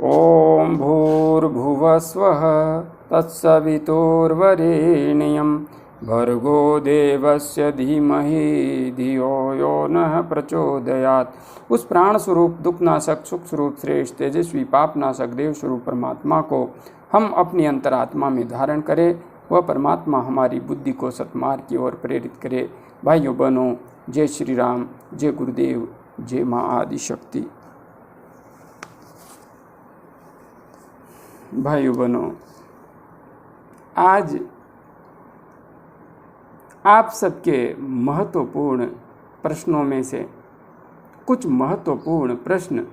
ॐ भूर्भुवस्वः तत्सवितुर्वरेण्यं भर्गो देवस्य धीमहि धियो यो नः प्रचोदयात्। उस प्राण स्वरूप, दुखनाशक, सुख स्वरूप, श्रेष्ठ, तेजस्वी, पापनाशक, देव स्वरूप परमात्मा को हम अपनी अंतरात्मा में धारण करें। वह परमात्मा हमारी बुद्धि को सत्मार्ग की ओर प्रेरित करे। भाइयों बहनों, जय श्री राम, जय गुरुदेव, जय माँ आदि शक्ति। भाइयों बहनों, आज आप सबके महत्वपूर्ण प्रश्नों में से कुछ महत्वपूर्ण प्रश्न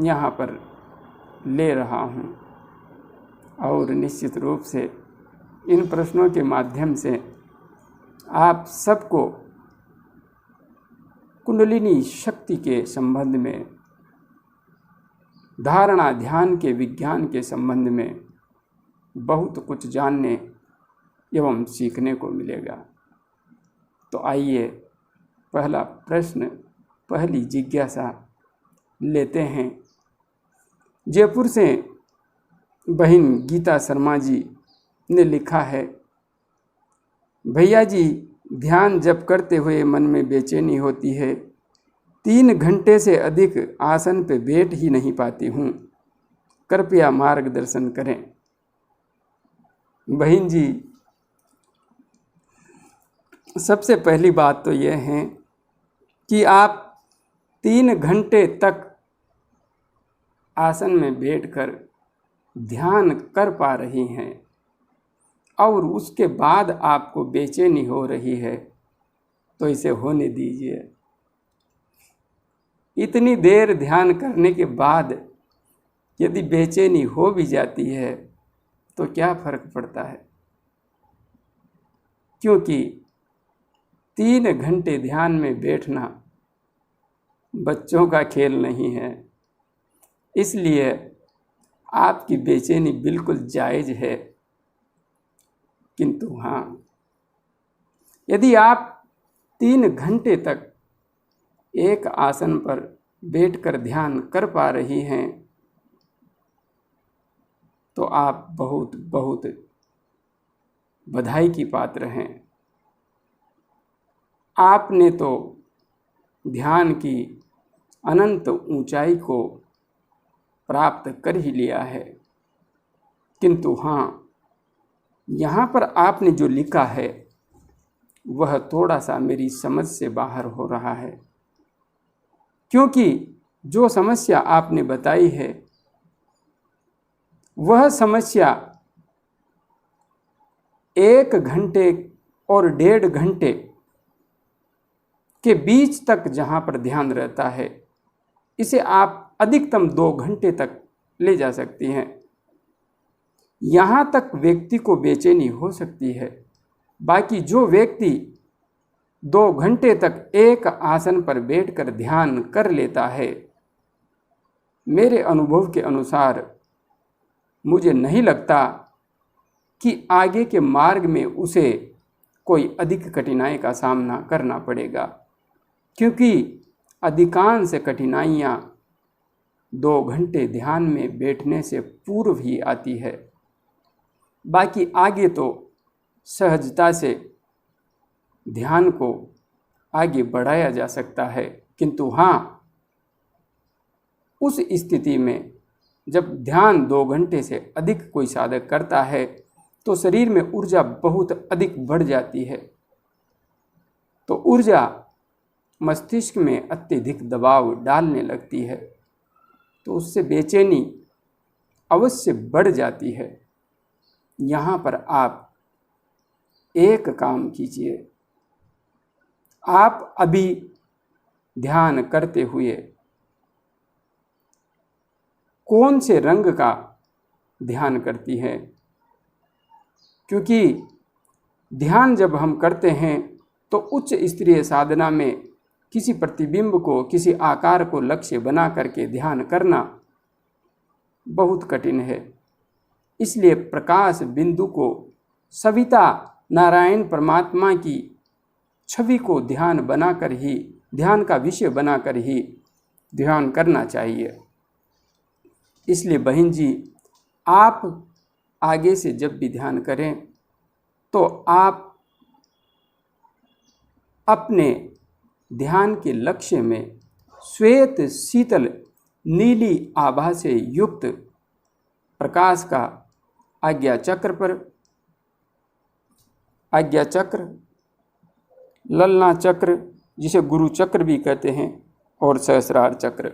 यहाँ पर ले रहा हूँ और निश्चित रूप से इन प्रश्नों के माध्यम से आप सबको कुंडलिनी शक्ति के संबंध में, धारणा ध्यान के विज्ञान के संबंध में बहुत कुछ जानने एवं सीखने को मिलेगा। तो आइए पहला प्रश्न, पहली जिज्ञासा लेते हैं। जयपुर से बहन गीता शर्मा जी ने लिखा है, भैया जी, ध्यान जप करते हुए मन में बेचैनी होती है। 3 घंटे से अधिक आसन पे बैठ ही नहीं पाती हूँ, कृपया मार्गदर्शन करें। बहन जी, सबसे पहली बात तो यह है कि आप 3 घंटे तक आसन में बैठकर ध्यान कर पा रही हैं और उसके बाद आपको बेचैनी हो रही है, तो इसे होने दीजिए। इतनी देर ध्यान करने के बाद यदि बेचैनी हो भी जाती है तो क्या फर्क पड़ता है, क्योंकि 3 घंटे ध्यान में बैठना बच्चों का खेल नहीं है। इसलिए आपकी बेचैनी बिल्कुल जायज़ है। किंतु हाँ, यदि आप 3 घंटे तक एक आसन पर बैठकर ध्यान कर पा रही हैं तो आप बहुत बहुत बधाई की पात्र हैं। आपने तो ध्यान की अनंत ऊंचाई को प्राप्त कर ही लिया है। किंतु हाँ, यहाँ पर आपने जो लिखा है वह थोड़ा सा मेरी समझ से बाहर हो रहा है, क्योंकि जो समस्या आपने बताई है वह समस्या 1 घंटे और 1.5 घंटे के बीच तक जहाँ पर ध्यान रहता है, इसे आप अधिकतम 2 घंटे तक ले जा सकती हैं। यहाँ तक व्यक्ति को बेचैनी हो सकती है। बाकी जो व्यक्ति 2 घंटे तक एक आसन पर बैठकर ध्यान कर लेता है, मेरे अनुभव के अनुसार मुझे नहीं लगता कि आगे के मार्ग में उसे कोई अधिक कठिनाई का सामना करना पड़ेगा, क्योंकि अधिकांश कठिनाइयाँ 2 घंटे ध्यान में बैठने से पूर्व ही आती है। बाकी आगे तो सहजता से ध्यान को आगे बढ़ाया जा सकता है। किंतु हाँ, उस स्थिति में जब ध्यान 2 घंटे से अधिक कोई साधक करता है तो शरीर में ऊर्जा बहुत अधिक बढ़ जाती है। तो ऊर्जा मस्तिष्क में अत्यधिक दबाव डालने लगती है, तो उससे बेचैनी अवश्य बढ़ जाती है। यहाँ पर आप एक काम कीजिए, आप अभी ध्यान करते हुए कौन से रंग का ध्यान करती हैं? क्योंकि ध्यान जब हम करते हैं तो उच्च स्तरीय साधना में किसी प्रतिबिंब को, किसी आकार को लक्ष्य बना करके ध्यान करना बहुत कठिन है। इसलिए प्रकाश बिंदु को, सविता नारायण परमात्मा की छवि को ध्यान बनाकर ही, ध्यान का विषय बनाकर ही ध्यान करना चाहिए। इसलिए बहन जी, आप आगे से जब भी ध्यान करें तो आप अपने ध्यान के लक्ष्य में श्वेत शीतल नीली आभा से युक्त प्रकाश का आज्ञा चक्र, ललना चक्र जिसे गुरु चक्र भी कहते हैं, और सहस्रार चक्र,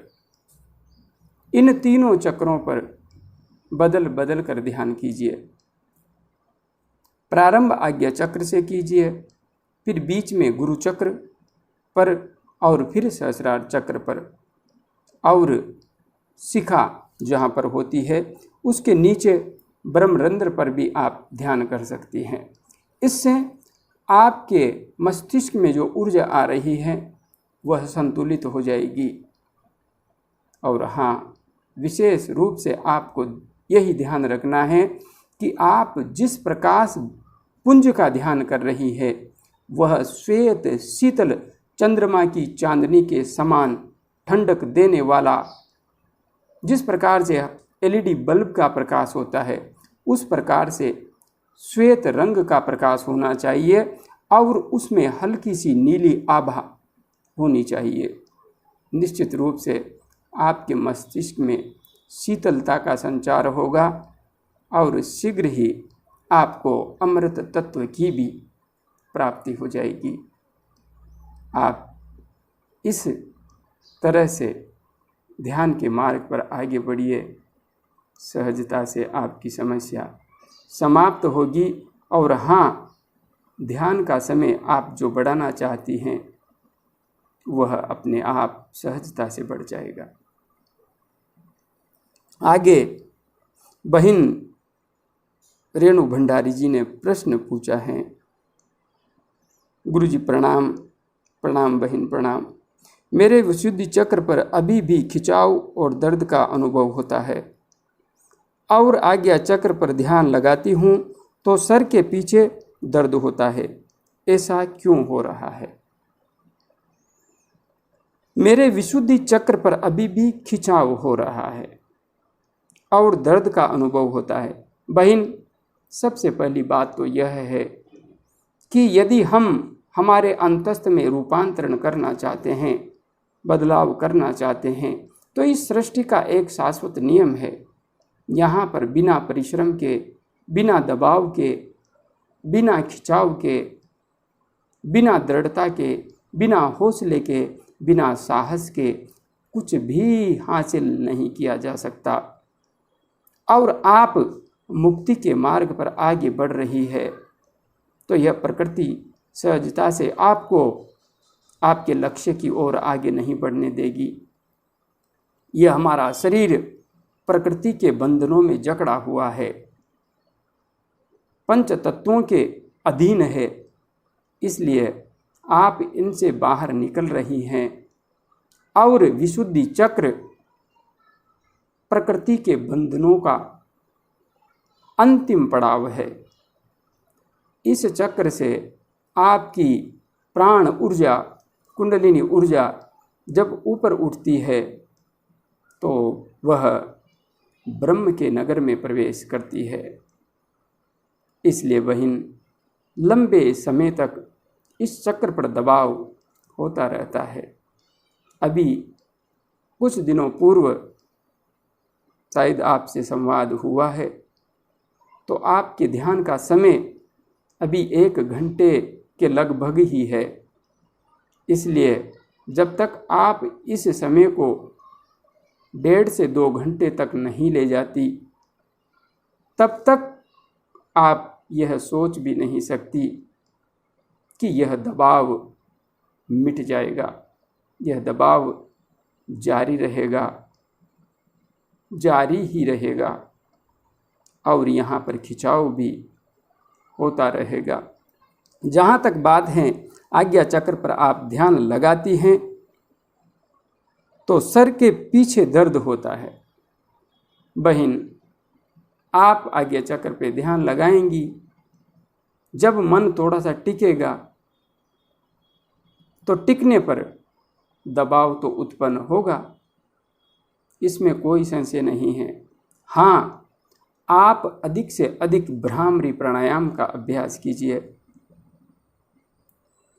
इन तीनों चक्रों पर बदल बदल कर ध्यान कीजिए। प्रारंभ आज्ञा चक्र से कीजिए, फिर बीच में गुरु चक्र पर, और फिर सहस्रार चक्र पर, और शिखा जहाँ पर होती है उसके नीचे ब्रह्मरंध्र पर भी आप ध्यान कर सकती हैं। इससे आपके मस्तिष्क में जो ऊर्जा आ रही है वह संतुलित हो जाएगी। और हाँ, विशेष रूप से आपको यही ध्यान रखना है कि आप जिस प्रकाश पुंज का ध्यान कर रही है वह श्वेत शीतल चंद्रमा की चांदनी के समान ठंडक देने वाला, जिस प्रकार से एलईडी बल्ब का प्रकाश होता है उस प्रकार से श्वेत रंग का प्रकाश होना चाहिए, और उसमें हल्की सी नीली आभा होनी चाहिए। निश्चित रूप से आपके मस्तिष्क में शीतलता का संचार होगा और शीघ्र ही आपको अमृत तत्व की भी प्राप्ति हो जाएगी। आप इस तरह से ध्यान के मार्ग पर आगे बढ़िए, सहजता से आपकी समस्या समाप्त होगी। और हाँ, ध्यान का समय आप जो बढ़ाना चाहती हैं वह अपने आप सहजता से बढ़ जाएगा। आगे बहन रेणु भंडारी जी ने प्रश्न पूछा है। गुरुजी प्रणाम। प्रणाम बहन, प्रणाम। मेरे विशुद्धि चक्र पर अभी भी खिंचाव और दर्द का अनुभव होता है, और आज्ञा चक्र पर ध्यान लगाती हूँ तो सर के पीछे दर्द होता है। ऐसा क्यों हो रहा है? मेरे विशुद्धि चक्र पर अभी भी खिंचाव हो रहा है और दर्द का अनुभव होता है। बहन, सबसे पहली बात तो यह है कि यदि हम हमारे अंतस्थ में रूपांतरण करना चाहते हैं, बदलाव करना चाहते हैं, तो इस सृष्टि का एक शाश्वत नियम है। यहाँ पर बिना परिश्रम के, बिना दबाव के, बिना खिंचाव के, बिना दृढ़ता के, बिना हौसले के, बिना साहस के कुछ भी हासिल नहीं किया जा सकता। और आप मुक्ति के मार्ग पर आगे बढ़ रही है तो यह प्रकृति सहजता से आपको आपके लक्ष्य की ओर आगे नहीं बढ़ने देगी। यह हमारा शरीर प्रकृति के बंधनों में जकड़ा हुआ है, पंच तत्वों के अधीन है, इसलिए आप इनसे बाहर निकल रही हैं। और विशुद्धि चक्र प्रकृति के बंधनों का अंतिम पड़ाव है। इस चक्र से आपकी प्राण ऊर्जा, कुंडलिनी ऊर्जा जब ऊपर उठती है तो वह ब्रह्म के नगर में प्रवेश करती है। इसलिए बहन, लंबे समय तक इस चक्र पर दबाव होता रहता है। अभी कुछ दिनों पूर्व शायद आपसे संवाद हुआ है, तो आपके ध्यान का समय अभी 1 घंटे के लगभग ही है। इसलिए जब तक आप इस समय को 1.5 से 2 घंटे तक नहीं ले जाती, तब तक आप यह सोच भी नहीं सकती कि यह दबाव मिट जाएगा। यह दबाव जारी रहेगा, जारी ही रहेगा, और यहाँ पर खिंचाव भी होता रहेगा। जहाँ तक बात है आज्ञा चक्र पर आप ध्यान लगाती हैं तो सर के पीछे दर्द होता है। बहन, आप आज्ञा चक्र पे ध्यान लगाएंगी, जब मन थोड़ा सा टिकेगा तो टिकने पर दबाव तो उत्पन्न होगा, इसमें कोई संशय नहीं है। हाँ, आप अधिक से अधिक भ्रामरी प्राणायाम का अभ्यास कीजिए।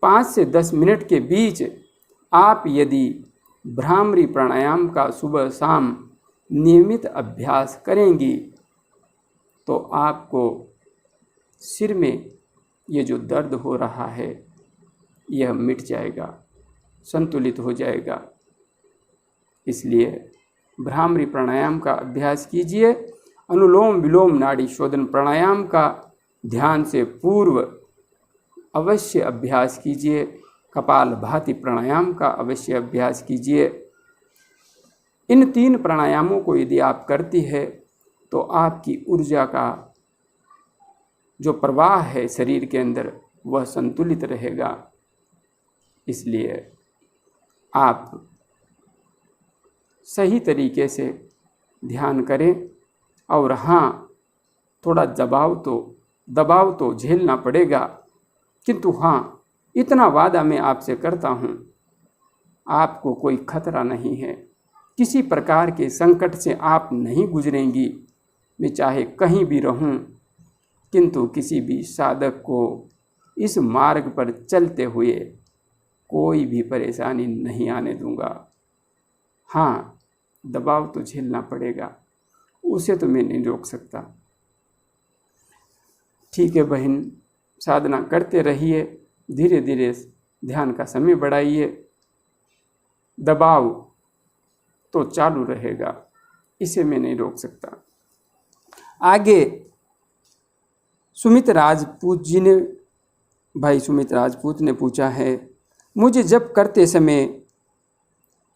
5 से 10 मिनट के बीच आप यदि भ्रामरी प्राणायाम का सुबह शाम नियमित अभ्यास करेंगी तो आपको सिर में ये जो दर्द हो रहा है यह मिट जाएगा, संतुलित हो जाएगा। इसलिए भ्रामरी प्राणायाम का अभ्यास कीजिए। अनुलोम विलोम नाड़ी शोधन प्राणायाम का ध्यान से पूर्व अवश्य अभ्यास कीजिए। कपालभाति प्राणायाम का अवश्य अभ्यास कीजिए। इन 3 प्राणायामों को यदि आप करती है तो आपकी ऊर्जा का जो प्रवाह है शरीर के अंदर वह संतुलित रहेगा। इसलिए आप सही तरीके से ध्यान करें। और हाँ, थोड़ा दबाव तो झेलना पड़ेगा, किंतु हाँ, इतना वादा मैं आपसे करता हूँ, आपको कोई खतरा नहीं है। किसी प्रकार के संकट से आप नहीं गुजरेंगी। मैं चाहे कहीं भी रहूं, किंतु किसी भी साधक को इस मार्ग पर चलते हुए कोई भी परेशानी नहीं आने दूंगा। हाँ, दबाव तो झेलना पड़ेगा, उसे तो मैं नहीं रोक सकता। ठीक है बहन, साधना करते रहिए, धीरे धीरे ध्यान का समय बढ़ाइए। दबाव तो चालू रहेगा, इसे मैं नहीं रोक सकता। आगे सुमित राजपूत ने पूछा है, मुझे जप करते समय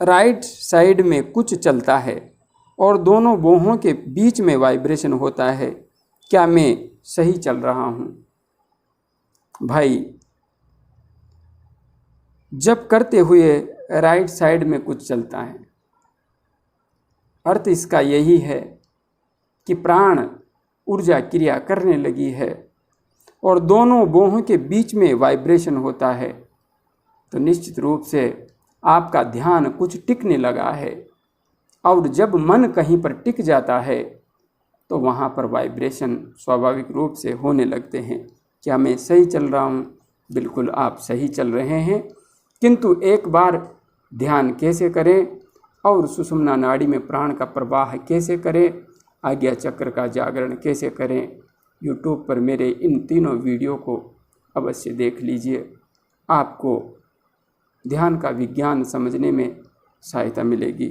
राइट साइड में कुछ चलता है और दोनों बाहों के बीच में वाइब्रेशन होता है, क्या मैं सही चल रहा हूँ? भाई, जप करते हुए राइट साइड में कुछ चलता है, अर्थ इसका यही है कि प्राण ऊर्जा क्रिया करने लगी है और दोनों बाहों के बीच में वाइब्रेशन होता है, तो निश्चित रूप से आपका ध्यान कुछ टिकने लगा है। और जब मन कहीं पर टिक जाता है तो वहाँ पर वाइब्रेशन स्वाभाविक रूप से होने लगते हैं। क्या मैं सही चल रहा हूँ? बिल्कुल आप सही चल रहे हैं, किंतु एक बार ध्यान कैसे करें और सुषुम्ना नाड़ी में प्राण का प्रवाह कैसे करें, आज्ञा चक्र का जागरण कैसे करें, यूट्यूब पर मेरे इन तीनों वीडियो को अवश्य देख लीजिए। आपको ध्यान का विज्ञान समझने में सहायता मिलेगी।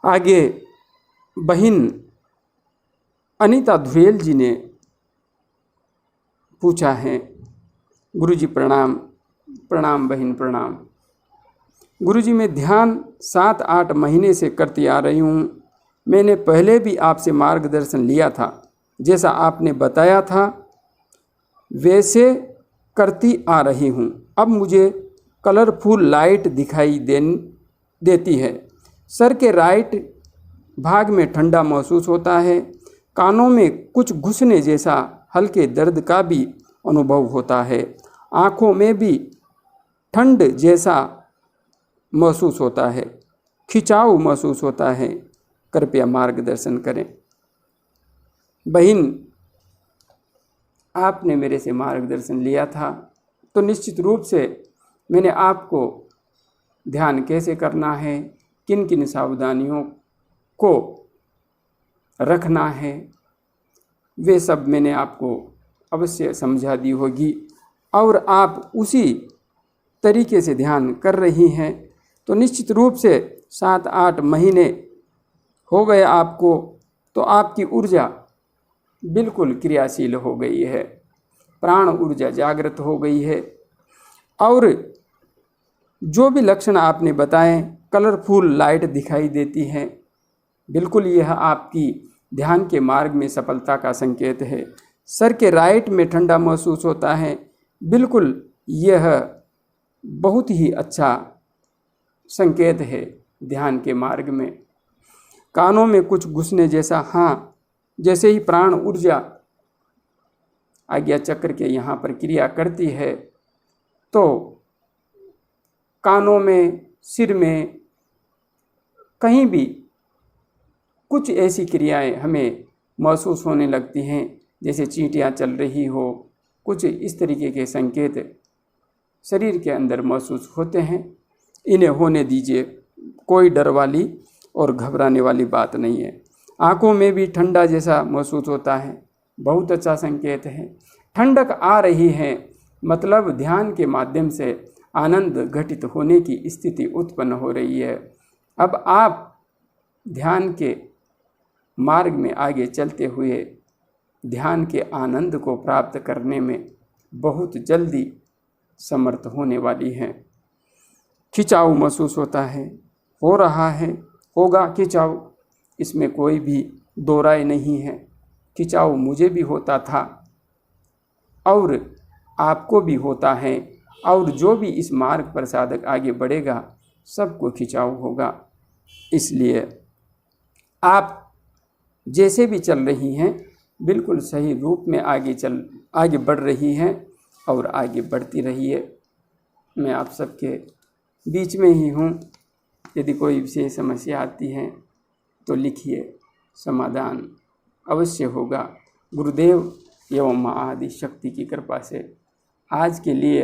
आगे बहन अनीता धुरेल जी ने पूछा है, गुरुजी प्रणाम। प्रणाम बहन, प्रणाम। गुरुजी, मैं ध्यान 7-8 महीने से करती आ रही हूँ। मैंने पहले भी आपसे मार्गदर्शन लिया था, जैसा आपने बताया था वैसे करती आ रही हूँ। अब मुझे कलरफुल लाइट दिखाई देती है। सर के राइट भाग में ठंडा महसूस होता है। कानों में कुछ घुसने जैसा हल्के दर्द का भी अनुभव होता है। आँखों में भी ठंड जैसा महसूस होता है, खिंचाव महसूस होता है। कृपया मार्गदर्शन करें। बहन, आपने मेरे से मार्गदर्शन लिया था तो निश्चित रूप से मैंने आपको ध्यान कैसे करना है, किन किन सावधानियों को रखना है, वे सब मैंने आपको अवश्य समझा दी होगी और आप उसी तरीके से ध्यान कर रही हैं। तो निश्चित रूप से 7-8 महीने हो गए आपको, तो आपकी ऊर्जा बिल्कुल क्रियाशील हो गई है, प्राण ऊर्जा जागृत हो गई है। और जो भी लक्षण आपने बताए, कलरफुल लाइट दिखाई देती है, बिल्कुल यह आपकी ध्यान के मार्ग में सफलता का संकेत है। सर के राइट में ठंडा महसूस होता है, बिल्कुल यह बहुत ही अच्छा संकेत है ध्यान के मार्ग में। कानों में कुछ घुसने जैसा, हाँ, जैसे ही प्राण ऊर्जा आज्ञा चक्र के यहाँ पर क्रिया करती है तो कानों में, सिर में कहीं भी कुछ ऐसी क्रियाएं हमें महसूस होने लगती हैं, जैसे चींटियाँ चल रही हो, कुछ इस तरीके के संकेत शरीर के अंदर महसूस होते हैं, इन्हें होने दीजिए, कोई डर वाली और घबराने वाली बात नहीं है। आँखों में भी ठंडा जैसा महसूस होता है, बहुत अच्छा संकेत है। ठंडक आ रही है, मतलब ध्यान के माध्यम से आनंद घटित होने की स्थिति उत्पन्न हो रही है। अब आप ध्यान के मार्ग में आगे चलते हुए ध्यान के आनंद को प्राप्त करने में बहुत जल्दी समर्थ होने वाली हैं। खिंचाव महसूस होता है, हो रहा है, होगा खिंचाव, इसमें कोई भी दो राय नहीं है। खिंचाव मुझे भी होता था और आपको भी होता है, और जो भी इस मार्ग पर साधक आगे बढ़ेगा सबको खिंचाव होगा। इसलिए आप जैसे भी चल रही हैं बिल्कुल सही रूप में आगे बढ़ रही हैं और आगे बढ़ती रहिए। मैं आप सबके बीच में ही हूँ। यदि कोई विशेष समस्या आती है तो लिखिए, समाधान अवश्य होगा गुरुदेव एवं माँ आदि शक्ति की कृपा से। आज के लिए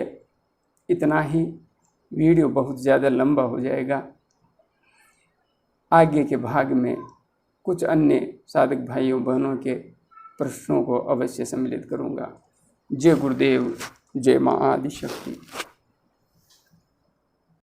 इतना ही। वीडियो बहुत ज़्यादा लंबा हो जाएगा। आगे के भाग में कुछ अन्य साधक भाइयों बहनों के प्रश्नों को अवश्य सम्मिलित करूँगा। जय गुरुदेव, जय माँ आदि शक्ति।